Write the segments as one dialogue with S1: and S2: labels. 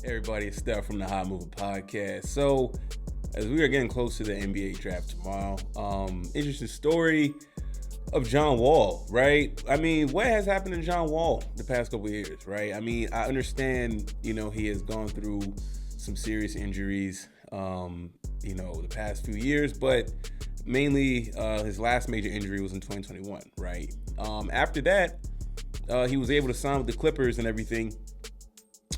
S1: Everybody, it's Steph from the Hot Mover Podcast. So, as we are getting close to the NBA draft tomorrow, interesting story of John Wall, right? I mean, what has happened to John Wall the past couple of years, right? I mean, I understand, he has gone through some serious injuries, the past few years, but mainly his last major injury was in 2021, right? After that, he was able to sign with the Clippers and everything.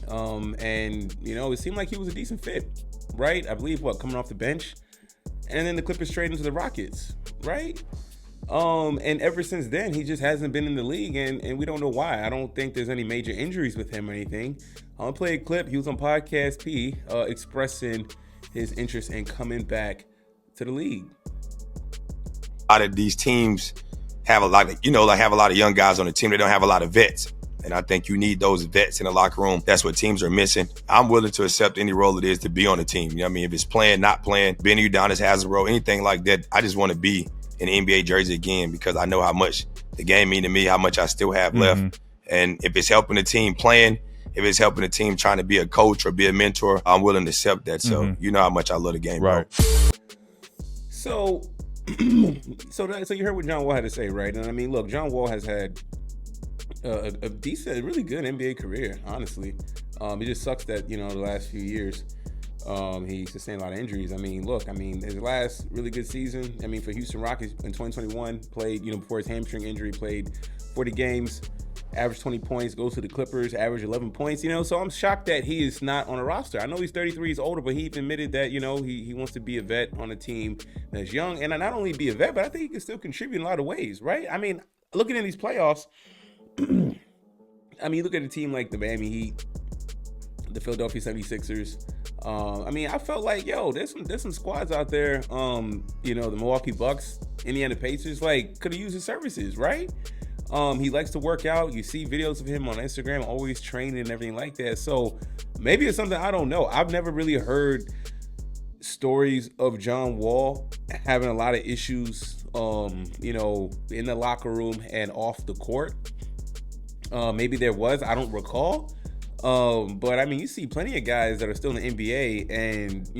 S1: It seemed like he was a decent fit, right? I believe coming off the bench, and then the Clippers traded him to the Rockets, right? And ever since then, he just hasn't been in the league, and we don't know why. I don't think there's any major injuries with him or anything. I'll play a clip. He was on Podcast P, expressing his interest in coming back to the league.
S2: A lot of these teams have a lot of, have a lot of young guys on the team. They don't have a lot of vets. And I think you need those vets in the locker room. That's what teams are missing. I'm willing to accept any role it is to be on the team. You know what I mean? If it's playing, not playing, Benny Udonis has a role, anything like that, I just want to be in the NBA jersey again because I know how much the game means to me, how much I still have left. And if it's helping the team playing, if it's helping the team trying to be a coach or be a mentor, I'm willing to accept that. So you know how much I love the game,
S3: right?
S2: Bro.
S1: So you heard what John Wall had to say, right? And I mean, look, John Wall has had a decent, really good NBA career, honestly. It just sucks that, the last few years, he sustained a lot of injuries. His last really good season, for Houston Rockets in 2021, played, before his hamstring injury, played 40 games, averaged 20 points, goes to the Clippers, averaged 11 points, so I'm shocked that he is not on a roster. I know he's 33, he's older, but he even admitted that, he wants to be a vet on a team that's young, and not only be a vet, but I think he can still contribute in a lot of ways, right? Looking at these playoffs, you look at a team like the Miami Heat, the Philadelphia 76ers. I felt like, there's some squads out there, the Milwaukee Bucks, Indiana Pacers, could have used his services, right? He likes to work out. You see videos of him on Instagram, always training and everything like that. So maybe it's something I don't know. I've never really heard stories of John Wall having a lot of issues, in the locker room and off the court. Maybe there was, I don't recall. But you see plenty of guys that are still in the NBA and,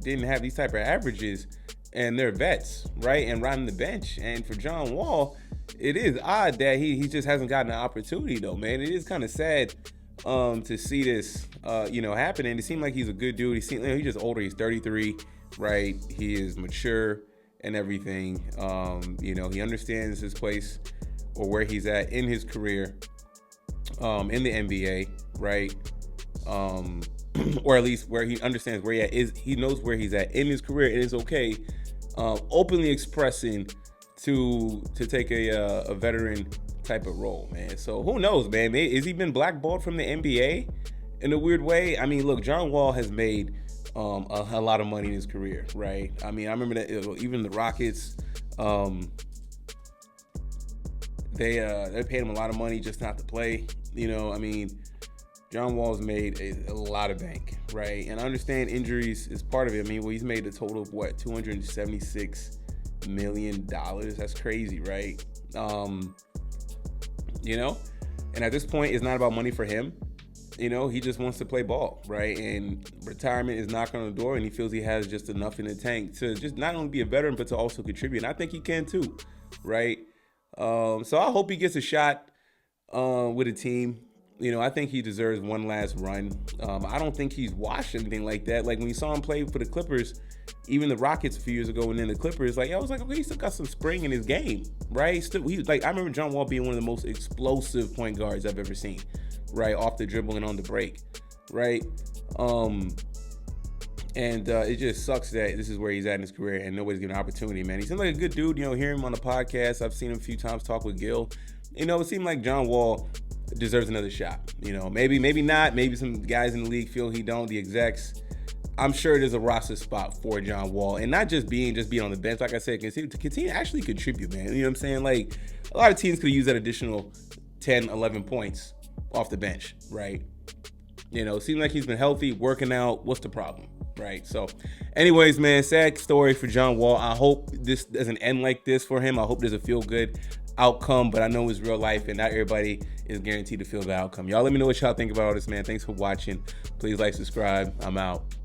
S1: didn't have these type of averages and they're vets, right? And riding the bench. And for John Wall, it is odd that he just hasn't gotten an opportunity though, man. It is kind of sad to see this, happen. And it seemed like he's a good dude. He's just older. He's 33, right? He is mature and everything. He understands his place or where he's at in his career. In the NBA, right? Or at least where he understands where he knows where he's at in his career. It is okay, openly expressing to take a veteran type of role, man. So who knows, man? Has he been blackballed from the NBA in a weird way? Look, John Wall has made a lot of money in his career, right? I remember that even the Rockets. They paid him a lot of money just not to play. John Wall's made a lot of bank, right? And I understand injuries is part of it. He's made a total of $276 million. That's crazy, right? And at this point, it's not about money for him. He just wants to play ball, right? And retirement is knocking on the door, and he feels he has just enough in the tank to just not only be a veteran, but to also contribute. And I think he can too, right? So I hope he gets a shot with a team. I think he deserves one last run. I don't think he's washed anything like that. Like when you saw him play for the Clippers, even the Rockets a few years ago, and then the Clippers, I was like, okay, he still got some spring in his game, right? I remember John Wall being one of the most explosive point guards I've ever seen, right? Off the dribble and on the break, right? It just sucks that this is where he's at in his career and nobody's giving an opportunity, man. He seems like a good dude, hear him on the podcast. I've seen him a few times talk with Gil. It seemed like John Wall deserves another shot. Maybe not. Maybe some guys in the league feel he don't. The execs. I'm sure there's a roster spot for John Wall. And not just being on the bench, like I said, to continue to actually contribute, man. You know what I'm saying? Like, a lot of teams could use that additional 10, 11 points off the bench, right? It seems like he's been healthy, working out. What's the problem? Right. So anyways, man, sad story for John Wall. I hope this doesn't end like this for him. I hope there's a feel good outcome, but I know it's real life, and not everybody is guaranteed to feel the outcome. Y'all let me know what y'all think about all this, man. Thanks for watching. Please like, subscribe. I'm out.